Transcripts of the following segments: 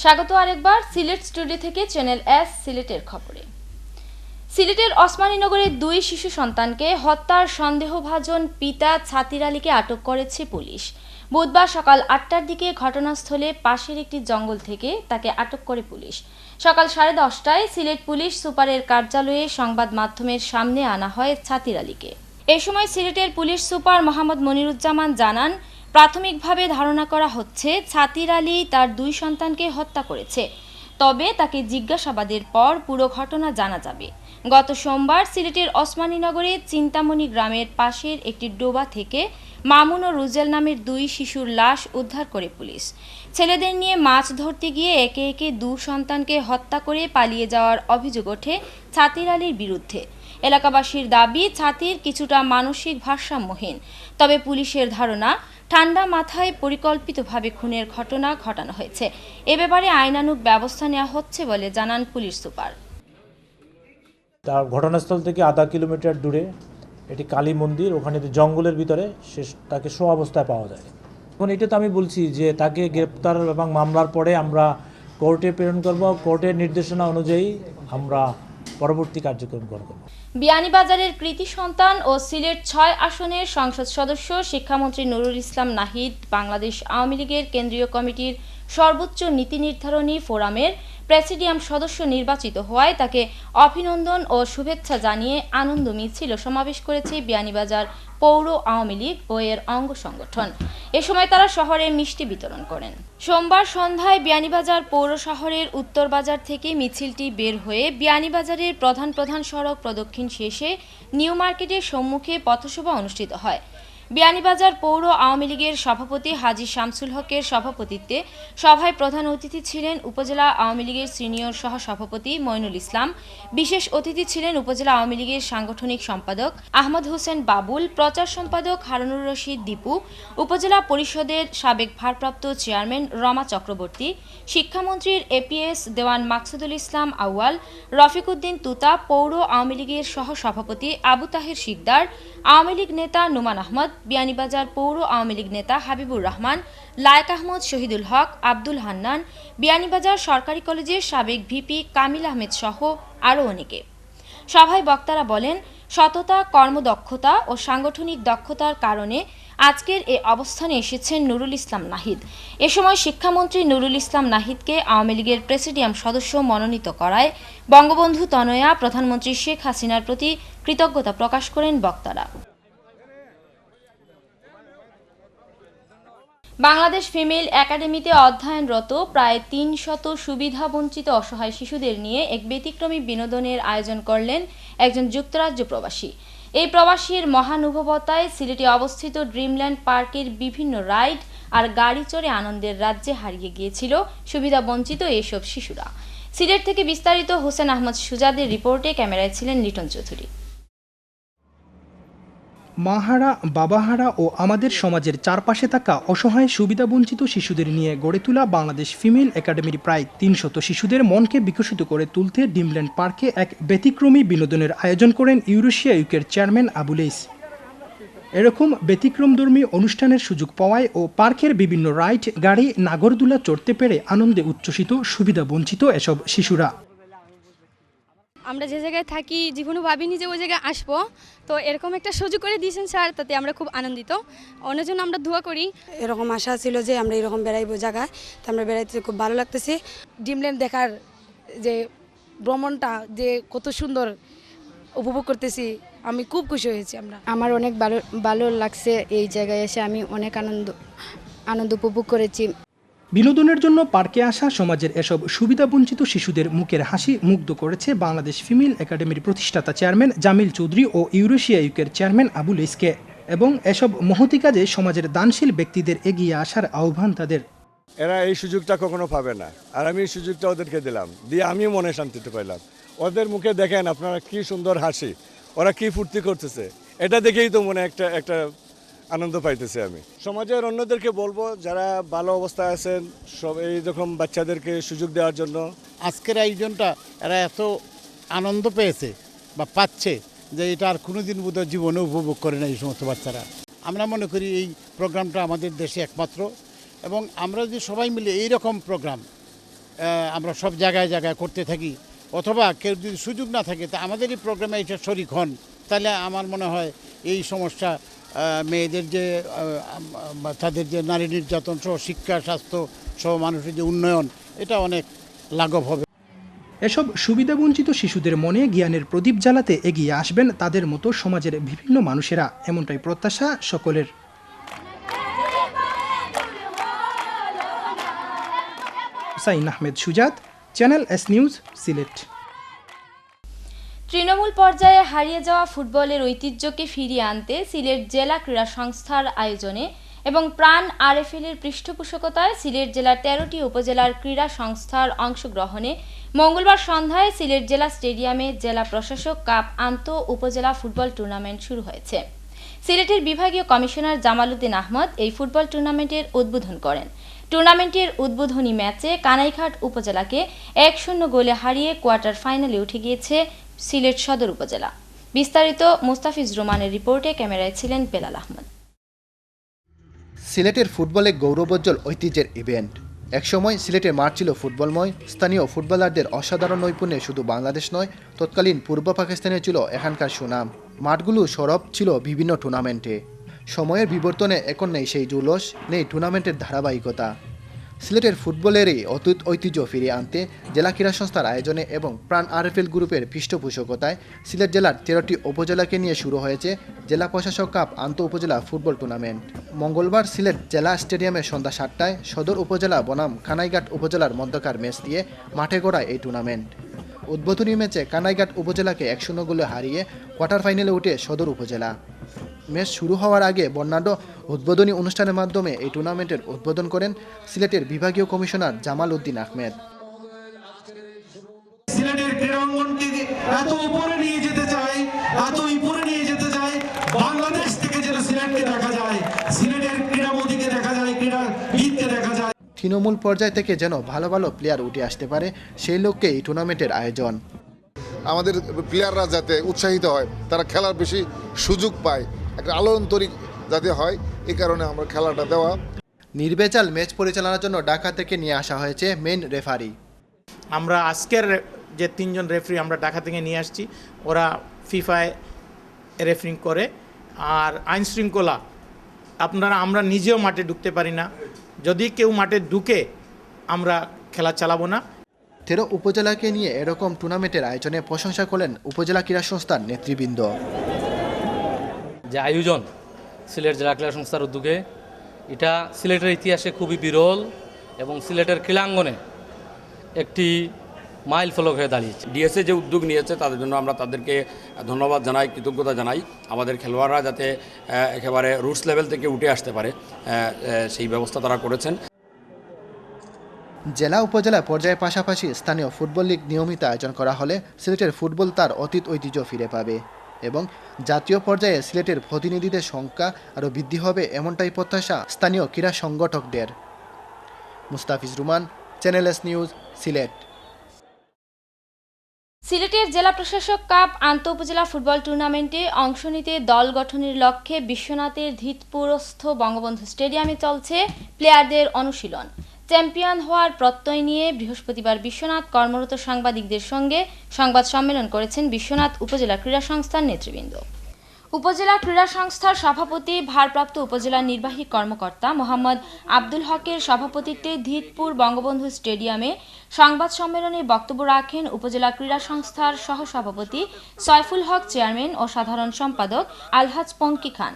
স্বাগত আরেকবার সিলেট স্টুডিও থেকে চ্যানেল এস সিলেটের খবরে। সিলেটের ওসমানীনগরে 2 শিশু সন্তানকে হত্যার সন্দেহভাজন পিতা ছাতির আলীকে আটক করেছে পুলিশ। বুধবার সকাল 8টার দিকে ঘটনাস্থলে পাশের একটি জঙ্গল থেকে তাকে আটক করে পুলিশ। সকাল 10:30টায় সিলেট পুলিশ সুপারের কার্যালয়ে সংবাদ মাধ্যমের সামনে আনা হয় ছাতির আলীকে। এ সময় সিলেটের পুলিশ সুপার মোহাম্মদ মনিরুজ্জামান জানান, প্রাথমিকভাবে ধারণা করা হচ্ছে ছাতির আলী তার 2 সন্তানকে হত্যা করেছে, তবে তাকে জিজ্ঞাসাবাদের পর পুরো ঘটনা জানা যাবে। গত সোমবার সিলেটের ওসমানীনগরে চিন্তামণি গ্রামের পাশের একটি ডোবা থেকে মামুন ও রুজেল নামের 2 শিশুর লাশ উদ্ধার করে পুলিশ। ছেলেদের নিয়ে মাছ ধরতে গিয়ে একে একে 2 সন্তানকে হত্যা করে পালিয়ে যাওয়ার অভিযোগ ওঠে ছাতির আলীর বিরুদ্ধে। এলাকাবাসীর দাবি, ছাতির কিছুটা মানসিক ভারসাম্যহীন, তবে পুলিশের ধারণা ঠান্ডা মাথায় পরিকল্পিতভাবে খুনের ঘটনা ঘটানো হয়েছে। এ ব্যাপারে আইনানুগ ব্যবস্থা নেওয়া হচ্ছে বলে জানান পুলিশ সুপার। তার ঘটনাস্থল থেকে আধা কিলোমিটার দূরে এটি কালী মন্দির, ওখানে জঙ্গলের ভিতরে তাকে শো অবস্থায় পাওয়া যায়। এখন এটা তো আমি বলছি যে তাকে গ্রেপ্তার এবং মামলার পরে আমরা কোর্টে প্রেরণ করব, কোর্টের নির্দেশনা অনুযায়ী আমরা পরবর্তী কার্যক্রম করব। বিয়ানীবাজারের কৃতি সন্তান ও সিলেট 6 আসনের সংসদ সদস্য শিক্ষামন্ত্রী নুরুল ইসলাম নাহিদ বাংলাদেশ আওয়ামী লীগের কেন্দ্রীয় কমিটির সর্বোচ্চ নীতি নির্ধারণী ফোরামের প্রেসিডিয়াম সদস্য নির্বাচিত হওয়ায় তাকে অভিনন্দন ও শুভেচ্ছা জানিয়ে আনন্দ মিছিল সমাবেশ করেছে বিয়ানীবাজার পৌর আওয়ামী লীগ ও এর অঙ্গ সংগঠন। এ সময় তারা শহরে মিষ্টি বিতরণ করেন। সোমবার সন্ধ্যায় বিয়ানীবাজার পৌর শহরের উত্তর বাজার থেকে মিছিলটি বের হয়ে বিয়ানীবাজারের প্রধান সড়ক প্রদক্ষিণ শেষে নিউ মার্কেটের সম্মুখে পথসভা অনুষ্ঠিত হয়। বিয়ানীবাজার পৌর আওয়ামী লীগের সভাপতি হাজী শামসুল হকের সভাপতিত্বে সভায় প্রধান অতিথি ছিলেন উপজেলা আওয়ামী লীগের সিনিয়র সহসভাপতি মইনুল ইসলাম। বিশেষ অতিথি ছিলেন উপজেলা আওয়ামী লীগের সাংগঠনিক সম্পাদক আহমদ হোসেন বাবুল, প্রচার সম্পাদক হারুনুর রশিদ দীপু, উপজেলা পরিষদের সাবেক ভারপ্রাপ্ত চেয়ারম্যান রমা চক্রবর্তী, শিক্ষামন্ত্রীর এপিএস দেওয়ান মাকসুদুল ইসলাম আউয়াল, রফিক উদ্দিন তুতা, পৌর আওয়ামী লীগের সহসভাপতি আবু তাহের শিকদার, আওয়ামী লীগ নেতা নুমান আহমদ, বিয়ানীবাজার পৌর আওয়ামী লীগ নেতা হাবিবুর রহমান, লায়েক আহমদ, শহীদুল হক, আব্দুল হান্নান, বিয়ানীবাজার সরকারি কলেজের সাবেক ভিপি কামিল আহমেদ সহ আরও অনেকে। সভায় বক্তারা বলেন, সততা, কর্মদক্ষতা ও সাংগঠনিক দক্ষতার কারণে আজকের এ অবস্থানে এসেছেন নুরুল ইসলাম নাহিদ। এ সময় শিক্ষামন্ত্রী নুরুল ইসলাম নাহিদকে আওয়ামী লীগের প্রেসিডিয়াম সদস্য মনোনীত করায় বঙ্গবন্ধু তনয়া প্রধানমন্ত্রী শেখ হাসিনার প্রতি কৃতজ্ঞতা প্রকাশ করেন বক্তারা। বাংলাদেশ ফিমেল একাডেমিতে অধ্যয়নরত প্রায় 300 সুবিধাবঞ্চিত অসহায় শিশুদের নিয়ে এক ব্যতিক্রমী বিনোদনের আয়োজন করলেন একজন যুক্তরাজ্য প্রবাসী। এই প্রবাসীর মহানুভবতায় সিলেটে অবস্থিত ড্রিমল্যান্ড পার্কের বিভিন্ন রাইড আর গাড়ি চড়ে আনন্দের রাজ্যে হারিয়ে গিয়েছিল সুবিধাবঞ্চিত এসব শিশুরা। সিলেট থেকে বিস্তারিত হোসেন আহমদ সুজাদের রিপোর্টে ক্যামেরায় ছিলেন লিটন চৌধুরী। মাহারা, বাবাহারা ও আমাদের সমাজের চারপাশে থাকা অসহায় সুবিধাবঞ্চিত শিশুদের নিয়ে গড়ে তোলা বাংলাদেশ ফিমেল একাডেমির প্রায় 300 শিশুদের মনকে বিকশিত করে তুলতে ড্রিমল্যান্ড পার্কে এক ব্যতিক্রমী বিনোদনের আয়োজন করেন ইউরেশিয়া ইউকের চেয়ারম্যান আবুলেইস। এরকম ব্যতিক্রমধর্মী অনুষ্ঠানের সুযোগ পাওয়ায় ও পার্কের বিভিন্ন রাইড, গাড়ি, নাগরদোলা চড়তে পেরে আনন্দে উচ্ছ্বসিত সুবিধাবঞ্চিত এসব শিশুরা। আমরা যে জায়গায় থাকি জীবনও ভাবিনি যে ওই জায়গায় আসবো, তো এরকম একটা সুযোগ করে দিয়েছেন স্যার, তাতে আমরা খুব আনন্দিত। অন্যের জন্য আমরা দোয়া করি। এরকম আশা ছিল যে আমরা এরকম বেড়াইবো জায়গায়, তো আমরা বেড়াইতে খুব ভালো লাগতেছে। ড্রিমল্যান্ড দেখার যে ভ্রমণটা যে কত সুন্দর উপভোগ করতেছি, আমি খুব খুশি হয়েছি। আমার অনেক ভালো লাগছে এই জায়গায় এসে, আমি অনেক আনন্দ উপভোগ করেছি। বিনোদনের জন্য পার্কে আসা সমাজের এসব সুবিধাবঞ্চিত শিশুদের মুখের হাসি মুগ্ধ করেছে বাংলাদেশ ফিমেল একাডেমির প্রতিষ্ঠাতা চেয়ারম্যান জামিল চৌধুরী ও ইউরেশিয়া ইউকের চেয়ারম্যান আবুলেইসকে, এবং এসব মহতি কাজে সমাজের দানশীল ব্যক্তিদের এগিয়ে আসার আহ্বান তাদের। এরা এই সুযোগটা কখনো পাবে না, আর আমি এই সুযোগটা ওদেরকে দিলাম, দিয়ে আমিও মনে শান্তিতে পাইলাম। ওদের মুখে দেখেন আপনারা কি সুন্দর হাসি, ওরা কি ফুর্তি করতেছে, এটা দেখেই তো মনে একটা আনন্দ পাইতেছি। আমি সমাজের অন্যদেরকে বলবো যারা ভালো অবস্থায় আছেন, সব এই রকম বাচ্চাদেরকে সুযোগ দেওয়ার জন্য। আজকের আয়োজনটা এরা এত আনন্দ পেয়েছে বা পাচ্ছে যে এটা আর কোনোদিন বোধহয় জীবনে উপভোগ করে না এই সমস্ত বাচ্চারা। আমরা মনে করি এই প্রোগ্রামটা আমাদের দেশে একমাত্র, এবং আমরা যদি সবাই মিলে এই রকম প্রোগ্রাম আমরা সব জায়গায় জায়গায় করতে থাকি, অথবা কেউ যদি সুযোগ না থাকে তা আমাদের এই প্রোগ্রামে এটা শরিক হন, তাহলে আমার মনে হয় এই সমস্যা মেয়েদের যে তাদের যে নারী নির্যাতন সহ শিক্ষা, স্বাস্থ্য সহ মানুষের যে উন্নয়ন, এটা অনেক লাঘব হবে। এসব সুবিধাবঞ্চিত শিশুদের মনে জ্ঞানের প্রদীপ জ্বালাতে এগিয়ে আসবেন তাদের মতো সমাজের বিভিন্ন মানুষেরা, এমনটাই প্রত্যাশা সকলের। হুসাইন আহমেদ সুজাত, channel S news, Sylhet. Trinamool পর্যায়ে হারিয়ে যাওয়া ফুটবলের ঐতিহ্যকে ফিরিয়ে আনতে সিলেট জেলা ক্রীড়া সংস্থার আয়োজনে এবং প্রাণ আরএফএল এর পৃষ্ঠপোষকতায় সিলেট জেলার 13টি উপজেলার ক্রীড়া সংস্থার অংশগ্রহণে মঙ্গলবার সন্ধ্যায় সিলেট জেলা স্টেডিয়ামে জেলা প্রশাসক কাপ আন্তঃ উপজেলা ফুটবল টুর্নামেন্ট শুরু হয়েছে। সিলেটের বিভাগীয় কমিশনার জামাল উদ্দিন আহমদ এই ফুটবল টুর্নামেন্টের উদ্বোধন করেন। টুর্নামেন্টের উদ্বোধনী ম্যাচে কানাইঘাট উপজেলাকে 1-0 গোলে হারিয়ে কোয়ার্টার ফাইনালে উঠে গিয়েছে সিলেট সদর উপজেলা। বিস্তারিত মুস্তাফিজ রোমানের রিপোর্টে ক্যামেরায় ছিলেন বেলাল আহমদ। সিলেটের ফুটবলে গৌরবোজ্জ্বল ঐতিহ্যের ইভেন্ট। একসময় সিলেটের মাঠ ছিল ফুটবলময়। স্থানীয় ফুটবলারদের অসাধারণ নৈপুণ্যে শুধু বাংলাদেশ নয়, তৎকালীন পূর্ব পাকিস্তানে ছিল এখানকার সুনাম। মাঠগুলো সরব ছিল বিভিন্ন টুর্নামেন্টে। সময়ের বিবর্তনে এখন নেই সেই জুলস, নেই টুর্নামেন্টের ধারাবাহিকতা। সিলেটের ফুটবলেরই অতীত ঐতিহ্য ফিরিয়ে আনতে জেলা ক্রীড়া সংস্থার আয়োজনে এবং প্রাণ আরএফএল গ্রুপের পৃষ্ঠপোষকতায় সিলেট জেলার 13টি উপজেলাকে নিয়ে শুরু হয়েছে জেলা প্রশাসক কাপ আন্তঃ উপজেলা ফুটবল টুর্নামেন্ট। মঙ্গলবার সিলেট জেলা স্টেডিয়ামে সন্ধ্যা 7টায় সদর উপজেলা বনাম কানাইঘাট উপজেলার মধ্যকার ম্যাচ দিয়ে মাঠে গড়ায় এই টুর্নামেন্ট। উদ্বোধনী ম্যাচে কানাইঘাট উপজেলাকে 1-0 গোলে হারিয়ে কোয়ার্টার ফাইনালে উঠে সদর উপজেলা। ম্যাচ শুরু হওয়ার আগে বর্ণাঢ্য উদ্বোধনী অনুষ্ঠানের মাধ্যমে এই টুর্নামেন্টের উদ্বোধন করেন সিলেটের বিভাগীয় কমিশনার জামাল উদ্দিন আহমেদ। সিলেটের ক্রীড়াঙ্গনকে এত উপরে নিয়ে যেতে চাই, এত উপরে নিয়ে যেতে চাই, বাংলাদেশ থেকে যেন সিলেটকে দেখা যায়, সিলেটের ক্রীড়ামোদীকে দেখা যায়, ক্রীড়াবিদকে দেখা যায়। তৃণমূল পর্যায় থেকে যেন ভালো ভালো প্লেয়ার উঠে আসতে পারে, সেই লক্ষ্যে এই টুর্নামেন্টের আয়োজন। আমাদের প্লেয়াররা যাতে উৎসাহিত হয়, তারা খেলার বেশি সুযোগ পায়, একটা আলোড়নতরী যাতে হয়, এই কারণে আমরা খেলাটা দেওয়া। নির্ভেজাল ম্যাচ পরিচালনার জন্য ঢাকা থেকে নিয়ে আসা হয়েছে মেইন রেফারি। আমরা আজকের যে 3 জন রেফারি আমরা ঢাকা থেকে নিয়ে আসছি, ওরা ফিফায় রেফারিং করে। আর আইন শৃঙ্খলা আমরা নিজেও মাঠে ঢুকতে পারি না, যদি কেউ মাঠে ঢুকে আমরা খেলা চালাবো না। 13 উপজেলাকে নিয়ে এরকম টুর্নামেন্টের আয়োজনে প্রশংসা করলেন উপজেলা ক্রীড়া সংস্থার নেতৃবৃন্দ। যে আয়োজন সিলেট জেলা ক্রীড়া সংস্থার উদ্যোগে, এটা সিলেটের ইতিহাসে খুবই বিরল এবং সিলেটের ক্রীড়াঙ্গনে একটি মাইল ফলক হয়ে দাঁড়িয়েছে। ডিএসএ যে উদ্যোগ নিয়েছে তাদের জন্য আমরা তাদেরকে ধন্যবাদ জানাই, কৃতজ্ঞতা জানাই। আমাদের খেলোয়াড়রা যাতে একেবারে রুটস লেভেল থেকে উঠে আসতে পারে, সেই ব্যবস্থা তারা করেছেন। জেলা উপজেলা পর্যায়ের পাশাপাশি স্থানীয় ফুটবল লীগ নিয়মিত আয়োজন করা হলে সিলেটের ফুটবল তার অতীত ঐতিহ্য ফিরে পাবে এবং জাতীয় পর্যায়ে সিলেটের প্রতিনিধিদের সংখ্যা আরও বৃদ্ধি হবে, এমনটাই প্রত্যাশা স্থানীয় ক্রীড়া সংগঠকদের। Mustafiz Ruman, channel S news, Sylhet. সিলেটের জেলা প্রশাসক কাপ আন্তঃ উপজেলা ফুটবল টুর্নামেন্টে অংশ নিতে দল গঠনের লক্ষ্যে বিশ্বনাথের ধিতপুরস্থ বঙ্গবন্ধু স্টেডিয়ামে চলছে প্লেয়ারদের অনুশীলন। চ্যাম্পিয়ন হওয়ার প্রত্যয় নিয়ে বৃহস্পতিবার বিশ্বনাথ কর্মরত সাংবাদিকদের সঙ্গে সংবাদ সম্মেলন করেছেন বিশ্বনাথ উপজেলা ক্রীড়া সংস্থার নেতৃবৃন্দ। উপজেলা ক্রীড়া সংস্থার সভাপতি ভারপ্রাপ্ত উপজেলা নির্বাহী কর্মকর্তা মোহাম্মদ আব্দুল হকের সভাপতিত্বে ধিতপুর বঙ্গবন্ধু স্টেডিয়ামে সংবাদ সম্মেলনে বক্তব্য রাখেন উপজেলা ক্রীড়া সংস্থার সহসভাপতি সয়ফুল হক চেয়ারম্যান ও সাধারণ সম্পাদক আলহাজ পঙ্কি খান।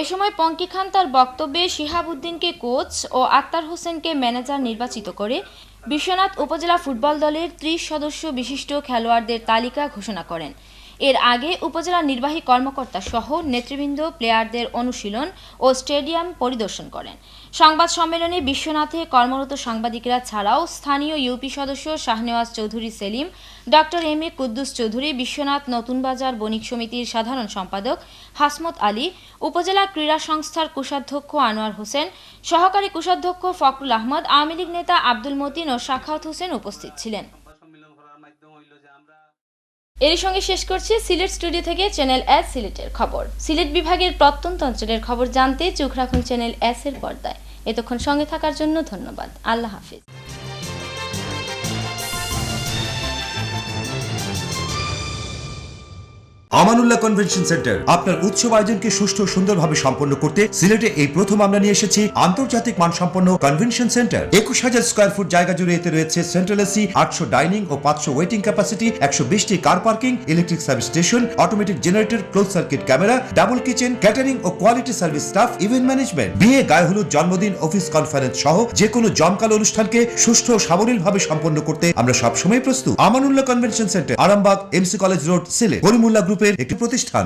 এ সময় পঙ্কি খান তার বক্তব্যে শিহাবউদ্দিনকে কোচ ও আক্তার হোসেনকে ম্যানেজার নির্বাচিত করে বিশ্বনাথ উপজেলা ফুটবল দলের 30 সদস্য বিশিষ্ট খেলোয়াড়দের তালিকা ঘোষণা করেন। এর আগে উপজেলা নির্বাহী কর্মকর্তা সহ নেতৃবৃন্দ প্লেয়ারদের অনুশীলন ও স্টেডিয়াম পরিদর্শন করেন। সংবাদ সম্মেলনে বিশ্বনাথে কর্মরত সাংবাদিকেরা ছাড়াও স্থানীয় ইউপি সদস্য Shahnawaz Chowdhury Selim, doctor M A Kuddus Chowdhury, Biswanath নতুন বাজার বণিক সমিতির সাধারণ সম্পাদক হাসমত আলী, উপজেলা ক্রীড়া সংস্থার কোষাধ্যক্ষ আনোয়ার হোসেন, সহকারী কোষাধ্যক্ষ ফখরুল আহমদ, আওয়ামী লীগ নেতা আব্দুল মতিন ও সাখাওয়াত হোসেন উপস্থিত ছিলেন। এর সঙ্গে শেষ করছি সিলেট স্টুডিও থেকে চ্যানেল এস সিলেটের খবর। সিলেট বিভাগের প্রত্যন্ত অঞ্চলের খবর জানতে চোখ রাখুন চ্যানেল এস এর পর্দায়। এতক্ষণ সঙ্গে থাকার জন্য ধন্যবাদ। আল্লাহ হাফিজ। আমানুল্লাহ কনভেনশন সেন্টার আপনার উৎসব আয়োজনকে সুষ্ঠু ও সুন্দরভাবে সম্পন্ন করতে সিলেটে এই প্রথম আমরা নিয়ে এসেছি আন্তর্জাতিক মানসম্পন্ন কনভেনশন সেন্টার। 21,000 স্কয়ার ফুট জায়গা জুড়ে এতে রয়েছে সেন্ট্রাল এসি, 800 ডাইনিং ও 500 ওয়েটিং ক্যাপাসিটি, 120টি car parking, electric service station, automatic generator, close circuit camera, double kitchen, catering ও quality service staff, event management, বিয়ে, গায়ে হলুদ, জন্মদিন, অফিস কনফারেন্স সহ যে কোনো জমকালো অনুষ্ঠানকে সুষ্ঠু ও সাবলীলভাবে সম্পন্ন করতে আমরা সবসময় প্রস্তুত। Amanullah convention centre, Arambagh, MC college road, Sylhet. Karimullah গ্রুপের একটি প্রতিষ্ঠান।